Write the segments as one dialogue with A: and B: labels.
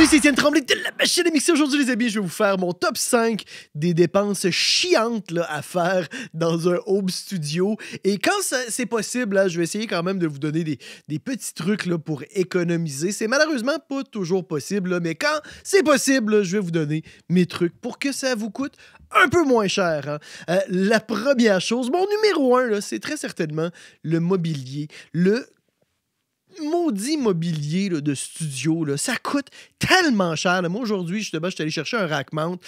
A: Salut, c'est Étienne Tremblay de la machine à mixer. Aujourd'hui, les amis, je vais vous faire mon top 5 des dépenses chiantes là, à faire dans un home studio. Et quand c'est possible, là, je vais essayer quand même de vous donner des petits trucs là, pour économiser. C'est malheureusement pas toujours possible, là, mais quand c'est possible, là, je vais vous donner mes trucs pour que ça vous coûte un peu moins cher. Hein. La première chose, mon numéro 1, c'est très certainement le mobilier. Le maudit mobilier là, de studio, là, ça coûte tellement cher. Là. Moi, aujourd'hui, justement, je suis allé chercher un rack mount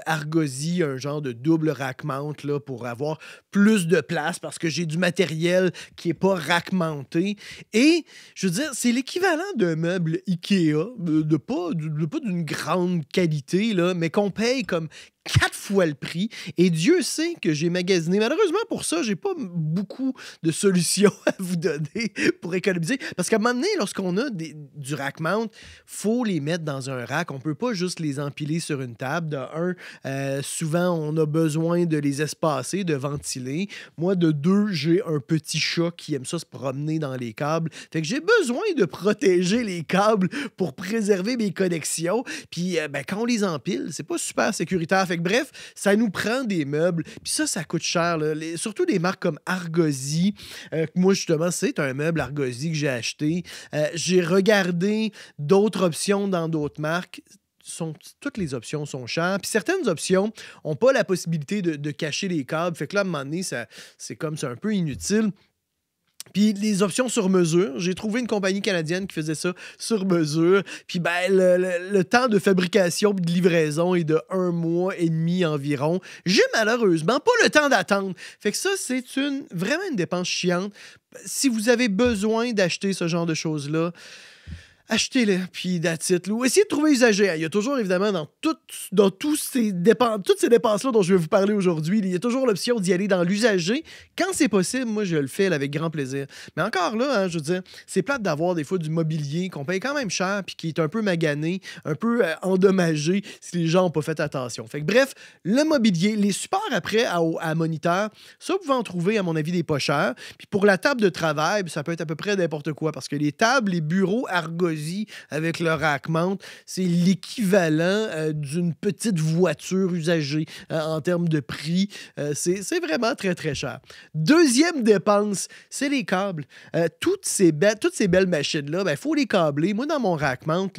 A: Argosy, un genre de double rack mount là, pour avoir plus de place parce que j'ai du matériel qui n'est pas rack mounté. Et, je veux dire, c'est l'équivalent d'un meuble Ikea, de pas d'une grande qualité, là, mais qu'on paye comme 4 fois le prix. Et Dieu sait que j'ai magasiné. Malheureusement, pour ça, j'ai pas beaucoup de solutions à vous donner pour économiser. Parce qu'à un moment donné, lorsqu'on a du rack mount, faut les mettre dans un rack. On peut pas juste les empiler sur une table. De un, souvent, on a besoin de les espacer, de ventiler. Moi, de deux, j'ai un petit chat qui aime ça se promener dans les câbles. Fait que j'ai besoin de protéger les câbles pour préserver mes connexions. Puis, quand on les empile, c'est pas super sécuritaire. Fait que, bref, ça nous prend des meubles. Puis ça coûte cher. Là. Surtout des marques comme Argosy. Moi, justement, c'est un meuble Argosy que j'ai acheté. J'ai regardé d'autres options dans d'autres marques. Toutes les options sont chères. Puis certaines options n'ont pas la possibilité de cacher les câbles. Fait que là, à un moment donné, c'est un peu inutile. Puis les options sur mesure, j'ai trouvé une compagnie canadienne qui faisait ça sur mesure. Puis ben, le temps de fabrication et de livraison est de 1 mois et demi environ. J'ai malheureusement pas le temps d'attendre. Fait que ça, c'est vraiment une dépense chiante. Si vous avez besoin d'acheter ce genre de choses-là, achetez-les, puis that's it. Ou essayez de trouver usagé. Il y a toujours, évidemment, dans toutes ces dépenses-là dont je vais vous parler aujourd'hui, il y a toujours l'option d'y aller dans l'usager. Quand c'est possible, moi, je le fais là, avec grand plaisir. Mais encore là, hein, je veux dire, c'est plate d'avoir des fois du mobilier qu'on paye quand même cher puis qui est un peu magané, un peu endommagé si les gens n'ont pas fait attention. Fait que, bref, le mobilier, les supports après à moniteur, ça, vous pouvez en trouver, à mon avis, des pas chers. Puis pour la table de travail, ça peut être à peu près n'importe quoi parce que les tables, les bureaux Argosy avec le rack mount, c'est l'équivalent d'une petite voiture usagée en termes de prix. C'est vraiment très, très cher. Deuxième dépense, c'est les câbles. Toutes ces belles machines-là, il faut les câbler. Moi, dans mon rack mount,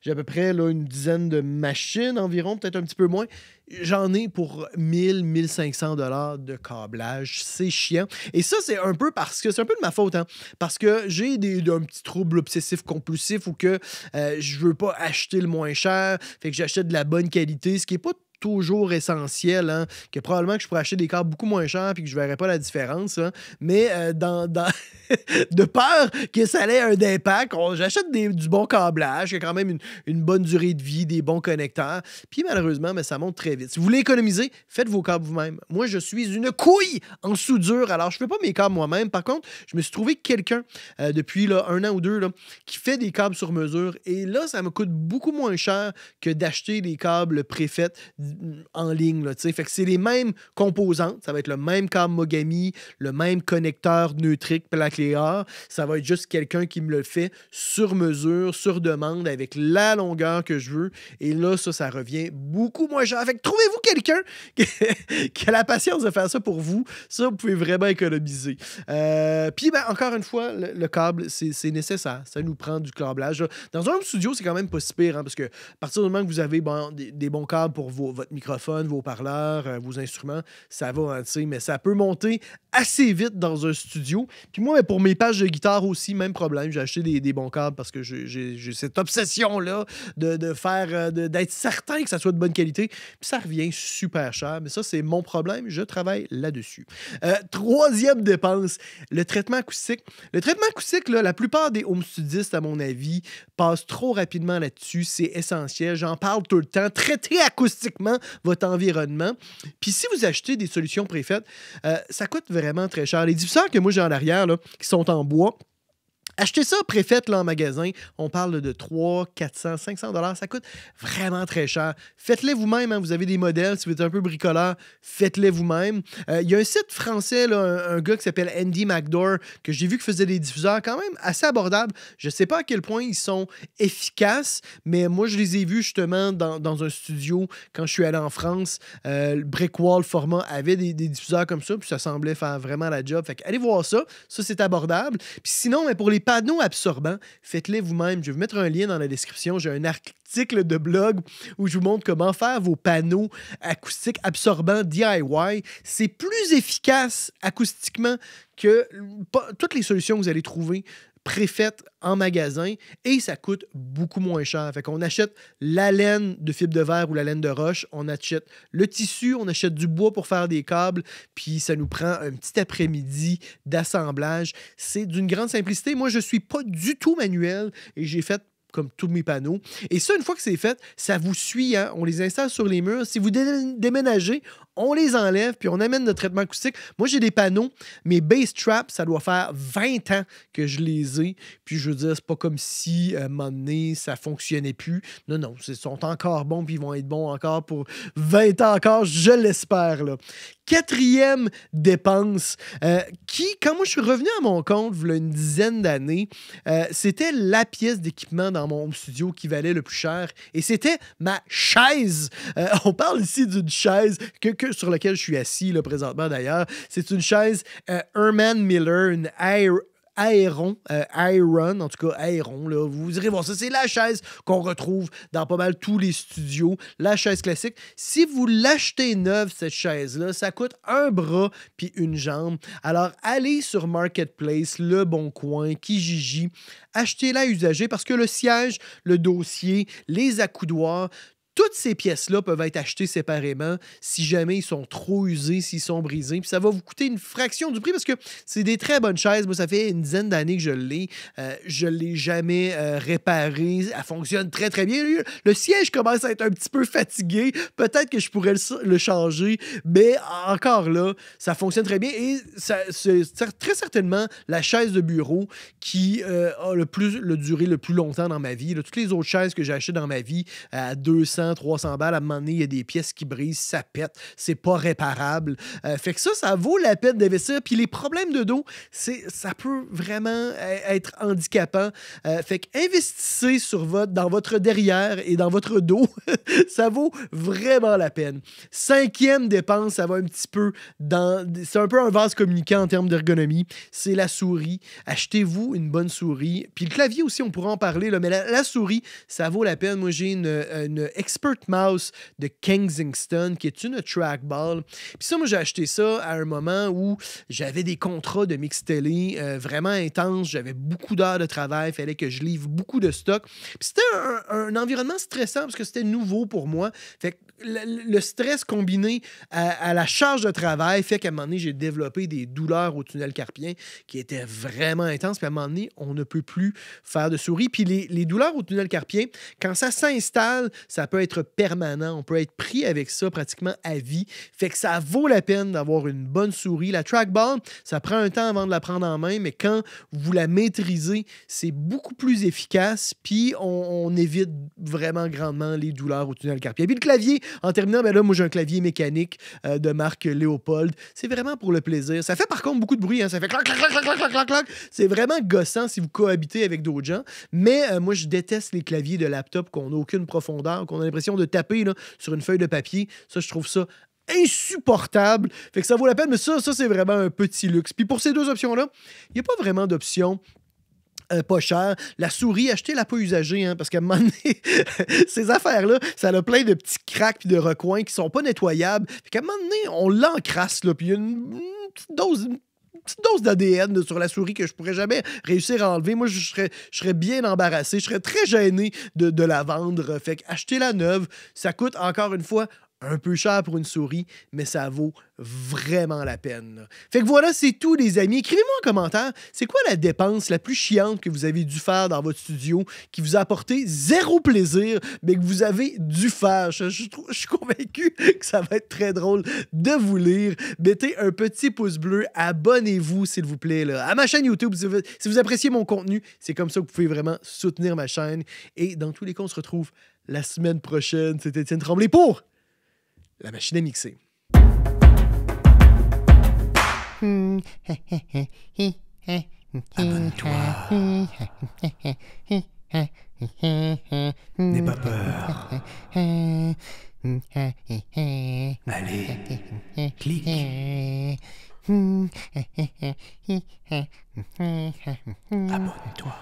A: j'ai à peu près une dizaine de machines environ, peut-être un petit peu moins. J'en ai pour 1 500 $ de câblage. C'est chiant. Et ça, c'est un peu de ma faute. Hein, parce que j'ai un petit trouble obsessif-compulsif ou que je veux pas acheter le moins cher. Fait que j'achète de la bonne qualité, ce qui est pas toujours essentiel, hein, que probablement que je pourrais acheter des câbles beaucoup moins chers et que je ne verrais pas la différence. Hein, mais de peur que ça ait un impact, j'achète du bon câblage, qui a quand même une bonne durée de vie, des bons connecteurs. Puis malheureusement, ça monte très vite. Si vous voulez économiser, faites vos câbles vous-même. Moi, je suis une couille en soudure, alors je ne fais pas mes câbles moi-même. Par contre, je me suis trouvé quelqu'un depuis 1 an ou 2 qui fait des câbles sur mesure. Et là, ça me coûte beaucoup moins cher que d'acheter des câbles préfaits en ligne. Là, fait que c'est les mêmes composantes. Ça va être le même câble Mogami, le même connecteur neutrique Plaque-Léar. Ça va être juste quelqu'un qui me le fait sur mesure, sur demande, avec la longueur que je veux. Et là, ça revient beaucoup moins cher. Fait que trouvez-vous quelqu'un qui a la patience de faire ça pour vous. Ça, vous pouvez vraiment économiser. Puis, encore une fois, le câble, c'est nécessaire. Ça nous prend du câblage. Là. Dans un studio, c'est quand même pas si pire, hein, parce que à partir du moment que vous avez des bons câbles pour votre microphone, vos haut-parleurs, vos instruments, ça va, hein, mais ça peut monter assez vite dans un studio. Puis moi, pour mes pages de guitare aussi, même problème. J'ai acheté des bons câbles parce que j'ai cette obsession-là d'être certain que ça soit de bonne qualité. Puis ça revient super cher. Mais ça, c'est mon problème. Je travaille là-dessus. Troisième dépense, le traitement acoustique. Le traitement acoustique, là, la plupart des home studistes, à mon avis, passent trop rapidement là-dessus. C'est essentiel. J'en parle tout le temps. Traiter acoustiquement votre environnement. Puis si vous achetez des solutions préfaites, ça coûte vraiment très cher. Les diffuseurs que moi j'ai en arrière, là, qui sont en bois, Achetez ça préfète là, en magasin. On parle de 300, 400, 500 $. Ça coûte vraiment très cher. Faites-les vous-même. Hein. Vous avez des modèles. Si vous êtes un peu bricoleur, faites-les vous-même. Il y a un site français, là, un gars qui s'appelle Andy McDore, que j'ai vu qui faisait des diffuseurs quand même assez abordables. Je ne sais pas à quel point ils sont efficaces, mais moi, je les ai vus justement dans un studio quand je suis allé en France. Brickwall Format avait des diffuseurs comme ça, puis ça semblait faire vraiment la job. Fait que allez voir ça. Ça, c'est abordable. Puis sinon, mais pour les panneaux absorbants, faites-les vous-même. Je vais vous mettre un lien dans la description. J'ai un article de blog où je vous montre comment faire vos panneaux acoustiques absorbants DIY. C'est plus efficace acoustiquement que toutes les solutions que vous allez trouver préfaites en magasin et ça coûte beaucoup moins cher. Fait qu'on achète la laine de fibre de verre ou la laine de roche, on achète le tissu, on achète du bois pour faire des câbles, puis ça nous prend un petit après-midi d'assemblage. C'est d'une grande simplicité. Moi, je suis pas du tout manuel et j'ai fait comme tous mes panneaux. Et ça, une fois que c'est fait, ça vous suit. Hein? On les installe sur les murs. Si vous déménagez, on les enlève, puis on amène notre traitement acoustique. Moi, j'ai des panneaux. Mes bass traps, ça doit faire 20 ans que je les ai. Puis je veux dire, c'est pas comme si, à un moment donné, ça fonctionnait plus. Non, non, ils sont encore bons, puis ils vont être bons encore pour 20 ans encore, je l'espère. Là. Quatrième dépense, quand moi je suis revenu à mon compte, il y a une dizaine d'années, c'était la pièce d'équipement dans mon home studio qui valait le plus cher. Et c'était ma chaise. On parle ici d'une chaise sur laquelle je suis assis là, présentement d'ailleurs. C'est une chaise Herman Miller, une Aéron, en tout cas Aéron, là, vous irez voir ça, c'est la chaise qu'on retrouve dans pas mal tous les studios, la chaise classique. Si vous l'achetez neuve, cette chaise-là, ça coûte un bras puis une jambe. Alors, allez sur Marketplace, Le Bon Coin, Kijiji, achetez-la usagée parce que le siège, le dossier, les accoudoirs, toutes ces pièces-là peuvent être achetées séparément si jamais ils sont trop usés, s'ils sont brisés. Puis ça va vous coûter une fraction du prix parce que c'est des très bonnes chaises. Moi, ça fait une dizaine d'années que je l'ai. Je ne l'ai jamais réparée. Elle fonctionne très, très bien. Le siège commence à être un petit peu fatigué. Peut-être que je pourrais le changer. Mais encore là, ça fonctionne très bien. Et c'est très certainement la chaise de bureau qui a duré le plus longtemps dans ma vie. Là, toutes les autres chaises que j'ai achetées dans ma vie à 200, 300 balles, à un moment donné, il y a des pièces qui brisent, ça pète, c'est pas réparable. Fait que ça vaut la peine d'investir. Puis les problèmes de dos, ça peut vraiment être handicapant. Fait que investissez dans votre derrière et dans votre dos. Ça vaut vraiment la peine. Cinquième dépense, ça va un petit peu c'est un peu un vase communicant en termes d'ergonomie. C'est la souris. Achetez-vous une bonne souris. Puis le clavier aussi, on pourra en parler, là, mais la souris, ça vaut la peine. Moi, j'ai une Expert Mouse de Kensington, qui est une trackball. Puis ça, moi, j'ai acheté ça à un moment où j'avais des contrats de mix télé vraiment intenses. J'avais beaucoup d'heures de travail. Il fallait que je livre beaucoup de stock. Puis c'était un environnement stressant parce que c'était nouveau pour moi. Fait que le stress combiné à la charge de travail fait qu'à un moment donné, j'ai développé des douleurs au tunnel carpien qui étaient vraiment intenses. Puis à un moment donné, on ne peut plus faire de souris. Puis les douleurs au tunnel carpien, quand ça s'installe, ça peut être permanent. On peut être pris avec ça pratiquement à vie. Fait que ça vaut la peine d'avoir une bonne souris. La trackball, ça prend un temps avant de la prendre en main, mais quand vous la maîtrisez, c'est beaucoup plus efficace. Puis on évite vraiment grandement les douleurs au tunnel carpien. Puis le clavier, en terminant, ben là, moi, j'ai un clavier mécanique de marque Léopold. C'est vraiment pour le plaisir. Ça fait par contre beaucoup de bruit. Hein? Ça fait clac, clac, clac, clac, clac, clac, clac. C'est vraiment gossant si vous cohabitez avec d'autres gens. Mais moi, je déteste les claviers de laptop qu'on n'a aucune profondeur, qu'on a l'impression de taper là, sur une feuille de papier. Ça, je trouve ça insupportable. Fait que ça vaut la peine, mais ça c'est vraiment un petit luxe. Puis pour ces deux options-là, il n'y a pas vraiment d'option pas cher. La souris, achetez-la pas usagée, hein, parce qu'à un moment donné, ces affaires-là, ça a plein de petits cracks et de recoins qui sont pas nettoyables. Fait qu'à un moment donné, on l'encrasse, là, puis il y a une petite dose d'ADN sur la souris que je pourrais jamais réussir à enlever. Moi, je serais bien embarrassé. Je serais très gêné de la vendre. Fait que achetez-la neuve. Ça coûte, encore une fois, un peu cher pour une souris, mais ça vaut vraiment la peine, là. Fait que voilà, c'est tout, les amis. Écrivez-moi en commentaire, c'est quoi la dépense la plus chiante que vous avez dû faire dans votre studio, qui vous a apporté zéro plaisir, mais que vous avez dû faire. Je suis convaincu que ça va être très drôle de vous lire. Mettez un petit pouce bleu, abonnez-vous, s'il vous plaît, là, à ma chaîne YouTube. Si vous appréciez mon contenu, c'est comme ça que vous pouvez vraiment soutenir ma chaîne. Et dans tous les cas, on se retrouve la semaine prochaine. C'est Étienne Tremblay pour La Machine à mixer.
B: Abonne-toi. N'aie pas peur. Allez, clique. Abonne-toi.